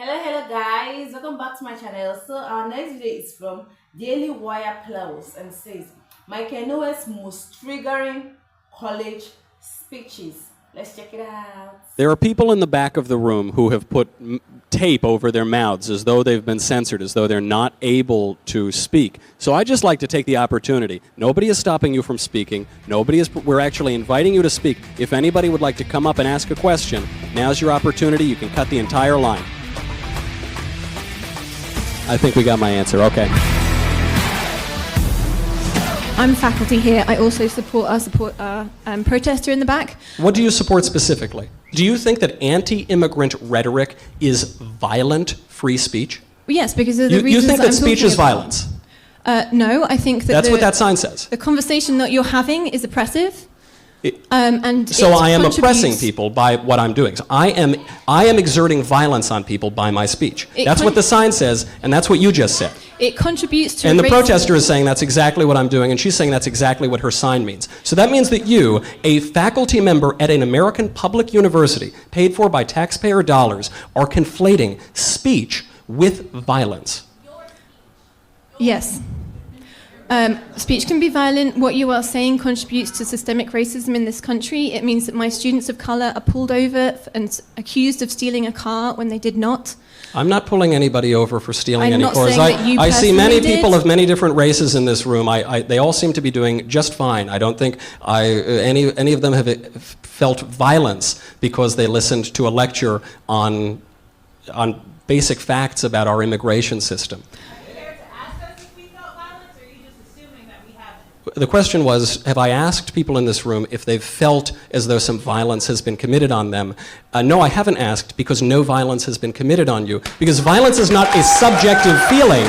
Hello guys, welcome back to my channel. So our next video is from Daily Wire Plus and says Michael Knowles' most triggering college speeches. Let's check it out. There are people in the back of the room who have put tape over their mouths as though they've been censored, as though they're not able to speak. So I just like to take the opportunity. Nobody is stopping you from speaking. We're actually inviting you to speak. If anybody would like to come up and ask a question, now's your opportunity. You can cut the entire line. I think we got my answer. Okay. I'm faculty here. I also support our protester in the back. What do you support specifically? Do you think that anti-immigrant rhetoric is violent free speech? Well, yes, because of the You reasons think that that I'm speech is talking about. violence? No, I think that That's what that sign says. the conversation that you're having is oppressive. So I am oppressing contributes- people by what I'm doing. So I am exerting violence on people by my speech. That's what the sign says, and that's what you just said. It contributes to And the racism. protester is saying that's exactly what I'm doing, and she's saying that's exactly what her sign means. So that means that you, a faculty member at an American public university, paid for by taxpayer dollars, are conflating speech with violence. Yes. Speech can be violent. What you are saying contributes to systemic racism in this country. It means that my students of color are pulled over and accused of stealing a car when they did not. I'm not pulling anybody over for stealing I'm any not cars. saying that you I see many personally people did. of many different races in this room. They all seem to be doing just fine. I don't think any of them have felt violence because they listened to a lecture on basic facts about our immigration system. The question was, have I asked people in this room if they've felt as though some violence has been committed on them? No, I haven't asked, because no violence has been committed on you. Because violence is not a subjective feeling.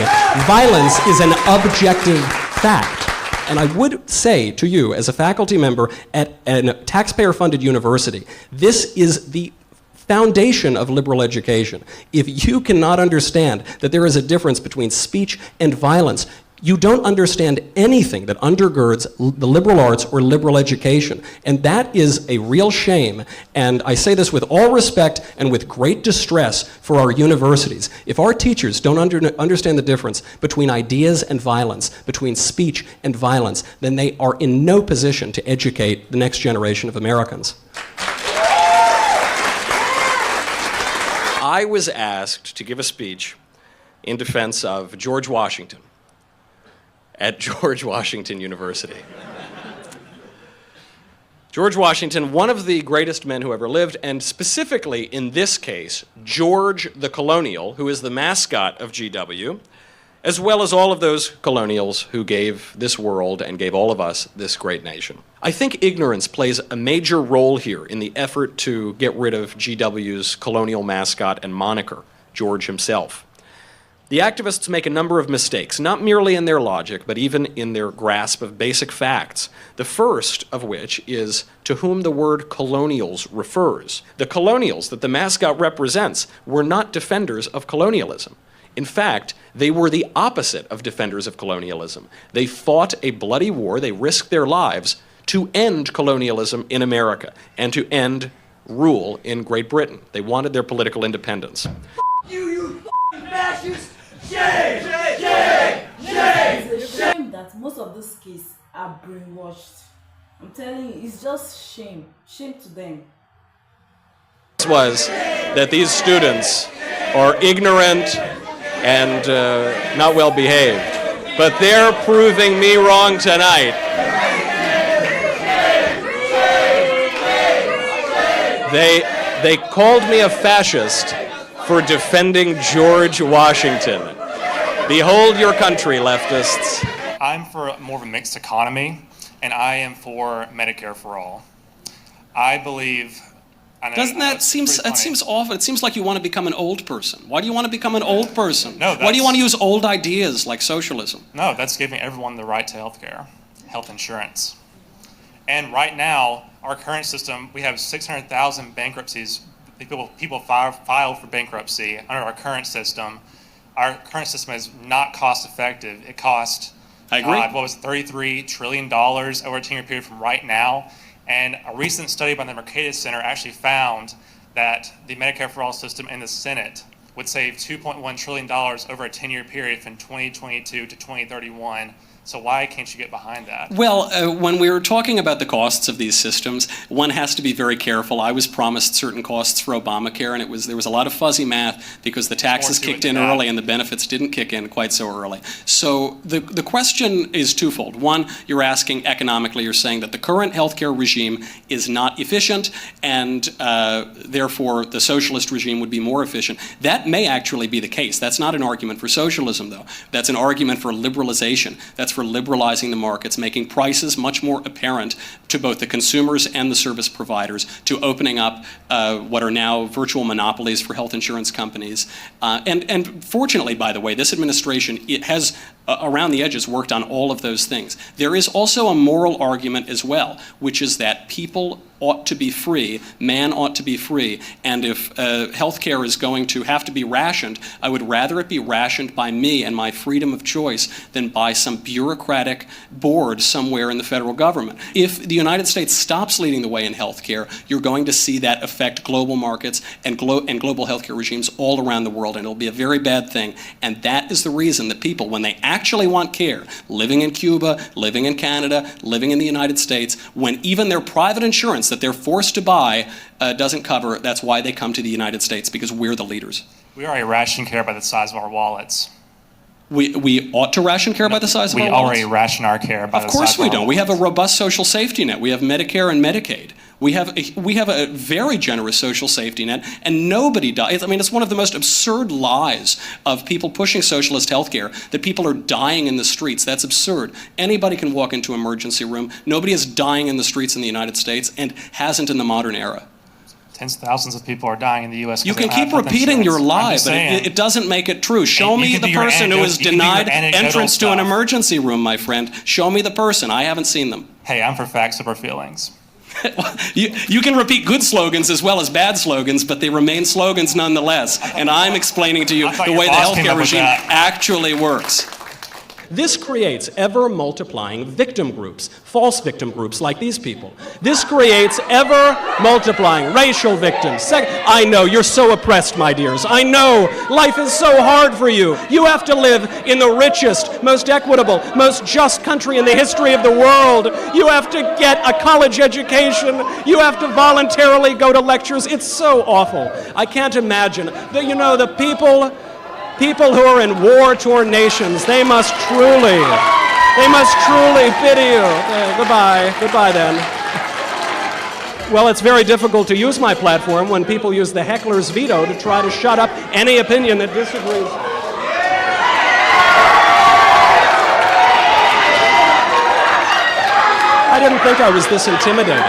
Violence is an objective fact. And I would say to you, as a faculty member at a taxpayer-funded university, this is the foundation of liberal education. If you cannot understand that there is a difference between speech and violence, you don't understand anything that undergirds the liberal arts or liberal education. And that is a real shame. And I say this with all respect and with great distress for our universities. If our teachers don't understand the difference between ideas and violence, between speech and violence, then they are in no position to educate the next generation of Americans. I was asked to give a speech in defense of George Washington at George Washington University. George Washington, one of the greatest men who ever lived, and specifically in this case, George the Colonial, who is the mascot of GW, as well as all of those colonials who gave this world and gave all of us this great nation. I think ignorance plays a major role here in the effort to get rid of GW's colonial mascot and moniker, George himself. The activists make a number of mistakes, not merely in their logic, but even in their grasp of basic facts. The first of which is to whom the word colonials refers. The colonials that the mascot represents were not defenders of colonialism. In fact, they were the opposite of defenders of colonialism. They fought a bloody war, they risked their lives to end colonialism in America and to end rule in Great Britain. They wanted their political independence. You fascist! Shame! It's a shame that most of these kids are brainwashed. I'm telling you, it's just shame. Shame to them. Was that these students are ignorant and not well behaved. But they're proving me wrong tonight. They called me a fascist for defending George Washington. Behold your country, leftists. I'm for more of a mixed economy, and I am for Medicare for all. I believe. Doesn't that seems awful? It seems like you want to become an old person. Why do you want to become an old person? No, why do you want to use old ideas like socialism? No, that's giving everyone the right to health care, health insurance. And right now, our current system, we have 600,000 bankruptcies. People file for bankruptcy under our current system. Our current system is not cost effective. It cost, I agree. what was it, $33 trillion over a 10-year period from right now. And a recent study by the Mercatus Center actually found that the Medicare for All system in the Senate would save $2.1 trillion over a 10-year period from 2022 to 2031. So why can't you get behind that? Well, when we were talking about the costs of these systems, one has to be very careful. I was promised certain costs for Obamacare, and there was a lot of fuzzy math because the taxes kicked in early and the benefits didn't kick in quite so early. So the question is twofold. One, you're asking economically, you're saying that the current healthcare regime is not efficient, and therefore the socialist regime would be more efficient. That may actually be the case. That's not an argument for socialism, though. That's an argument for liberalization. That's for liberalizing the markets, making prices much more apparent to both the consumers and the service providers, to opening up what are now virtual monopolies for health insurance companies. And fortunately, by the way, this administration, it has around the edges worked on all of those things. There is also a moral argument as well, which is that people ought to be free, man ought to be free, and if healthcare is going to have to be rationed, I would rather it be rationed by me and my freedom of choice than by some bureaucratic board somewhere in the federal government. If the United States stops leading the way in healthcare, you're going to see that affect global markets and global healthcare regimes all around the world, and it'll be a very bad thing. And that is the reason that people, when they actually want care, living in Cuba, living in Canada, living in the United States, when even their private insurance that they're forced to buy doesn't cover, that's why they come to the United States, because we're the leaders. We already ration care by the size of our wallets. We ought to ration care by the size of our wallets? We already ration our care by the size of our wallets. Of course we don't. We have a robust social safety net. We have Medicare and Medicaid. We have a very generous social safety net, and nobody dies. I mean, it's one of the most absurd lies of people pushing socialist healthcare that people are dying in the streets. That's absurd. Anybody can walk into an emergency room. Nobody is dying in the streets in the United States and hasn't in the modern era. Tens of thousands of people are dying in the U.S. You can keep repeating your lie, but it doesn't make it true. Show me the person who is denied entrance to an emergency room, my friend. Show me the person. I haven't seen them. Hey, I'm for facts over feelings. You can repeat good slogans as well as bad slogans, but they remain slogans nonetheless. And I'm explaining to you the way the healthcare regime actually works. This creates ever-multiplying victim groups, false victim groups like these people. This creates ever-multiplying racial victims. I know, you're so oppressed, my dears. I know, life is so hard for you. You have to live in the richest, most equitable, most just country in the history of the world. You have to get a college education. You have to voluntarily go to lectures. It's so awful. I can't imagine. The people who are in war-torn nations, they must truly pity you. Goodbye then. Well, it's very difficult to use my platform when people use the heckler's veto to try to shut up any opinion that disagrees. I didn't think I was this intimidating.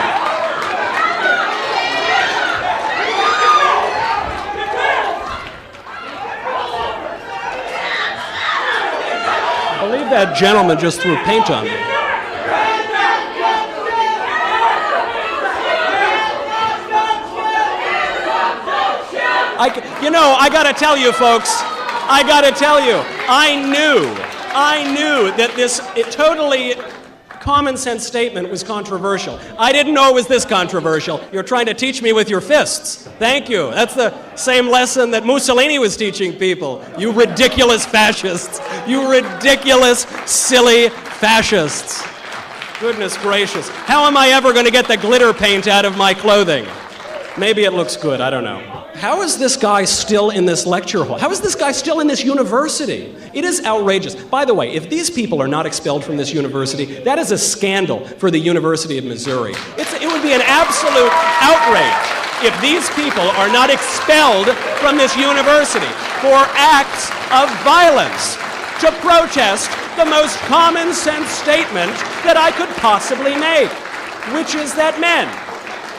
I believe that gentleman just threw paint on me. I gotta tell you, folks, I knew that this totally common sense statement was controversial. I didn't know it was this controversial. You're trying to teach me with your fists. Thank you. That's the same lesson that Mussolini was teaching people. You ridiculous fascists. You ridiculous, silly fascists. Goodness gracious. How am I ever going to get the glitter paint out of my clothing? Maybe it looks good, I don't know. How is this guy still in this lecture hall? How is this guy still in this university? It is outrageous. By the way, if these people are not expelled from this university, that is a scandal for the University of Missouri. It would be an absolute outrage if these people are not expelled from this university for acts of violence to protest the most common sense statement that I could possibly make, which is that men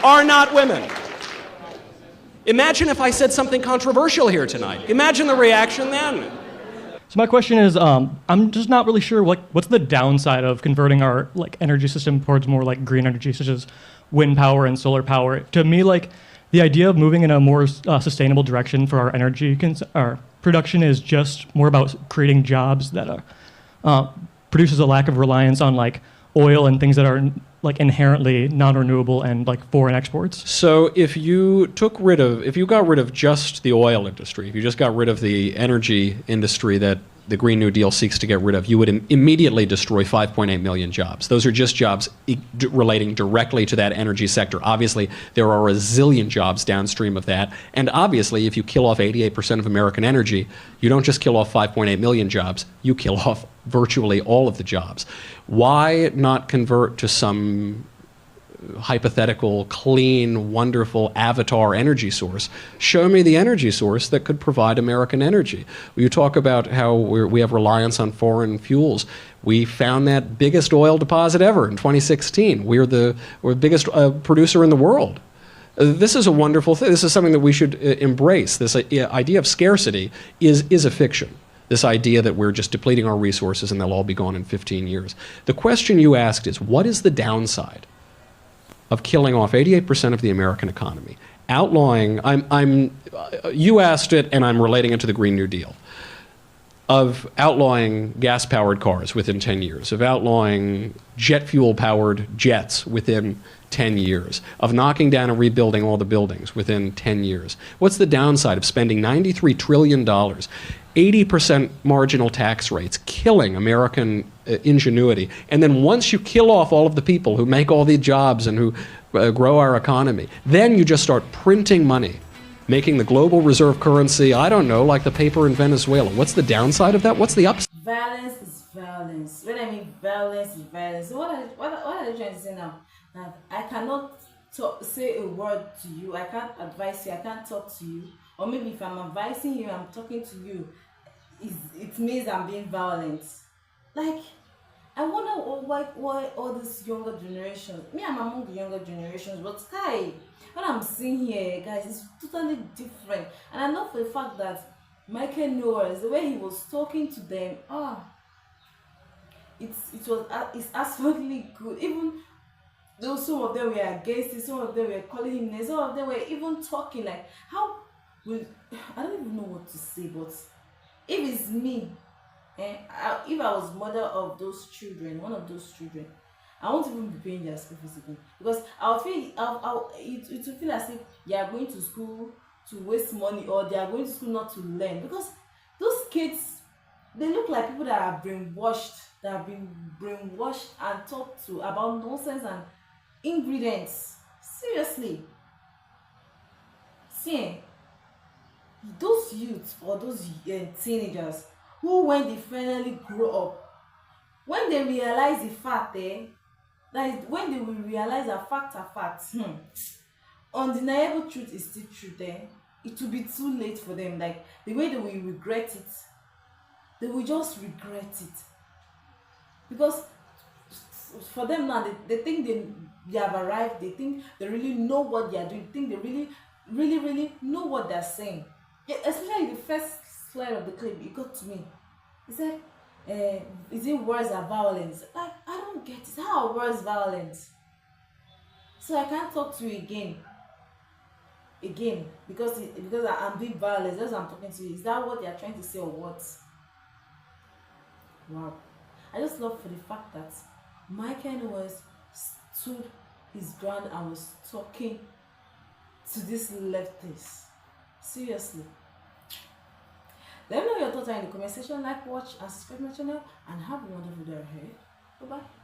are not women. Imagine if I said something controversial here tonight. Imagine the reaction then. So my question is, I'm just not really sure what's the downside of converting our energy system towards more green energy, such as wind power and solar power. To me, the idea of moving in a more sustainable direction for our energy our production is just more about creating jobs that produces a lack of reliance on oil and things that are like inherently non-renewable and like foreign exports? So if you got rid of just the oil industry, if you just got rid of the energy industry that the Green New Deal seeks to get rid of, you would immediately destroy 5.8 million jobs. Those are just jobs relating directly to that energy sector. Obviously, there are a zillion jobs downstream of that. And obviously, if you kill off 88% of American energy, you don't just kill off 5.8 million jobs, you kill off virtually all of the jobs. Why not convert to some hypothetical, clean, wonderful avatar energy source? Show me the energy source that could provide American energy. You talk about how we have reliance on foreign fuels. We found that biggest oil deposit ever in 2016. We're the biggest producer in the world. This is a wonderful thing. This is something that we should embrace. This idea of scarcity is a fiction. This idea that we're just depleting our resources and they'll all be gone in 15 years. The question you asked is, what is the downside of killing off 88% of the American economy? Outlawing, you asked it and I'm relating it to the Green New Deal, of outlawing gas-powered cars within 10 years, of outlawing jet fuel-powered jets within 10 years, of knocking down and rebuilding all the buildings within 10 years. What's the downside of spending $93 trillion, 80% marginal tax rates, killing American ingenuity, and then once you kill off all of the people who make all the jobs and who grow our economy, then you just start printing money, making the global reserve currency, I don't know, like the paper in Venezuela. What's the downside of that? What's the upside? Violence is violence. When I mean violence is violence. So what are you trying to say now? That I cannot say a word to you. I can't advise you. I can't talk to you. Or maybe if I'm advising you, I'm talking to you, it means I'm being violent. Like, I wonder why all this younger generation, me, I'm among the younger generations, but Sky, what I'm seeing here, guys, is totally different. And I know for the fact that Michael Knowles, the way he was talking to them, it's absolutely good. Even though some of them were against it, some of them were calling him names, some of them were even talking like, I don't even know what to say, but if it's me, if I was mother of those children, one of those children, I won't even be paying their school fees again, because it will feel as if they are going to school to waste money, or they are going to school not to learn, because those kids, they look like people that have been brainwashed and talked to about nonsense and ingredients. Seriously. See, those youths or those teenagers who, when they finally grow up, when they realize the fact, that when they will realize that facts are facts, undeniable truth is still truth, it will be too late for them. Like, the way they will regret it, they will just regret it, because for them now, they think they have arrived, they think they really know what they are doing, they think they really know what they're saying. Yeah, especially the first slide of the clip, it got to me. He said, is it words are violence? Like, I don't get it. How are words violence? So I can't talk to you again, because I'm being violent. That's why I'm talking to you. Is that what they are trying to say, or what? Wow. I just love for the fact that Michael Knowles stood his ground and was talking to this leftist. Seriously. Let me know your thoughts in the comment section. Like, watch, and subscribe my channel, and have a wonderful day ahead. Bye bye.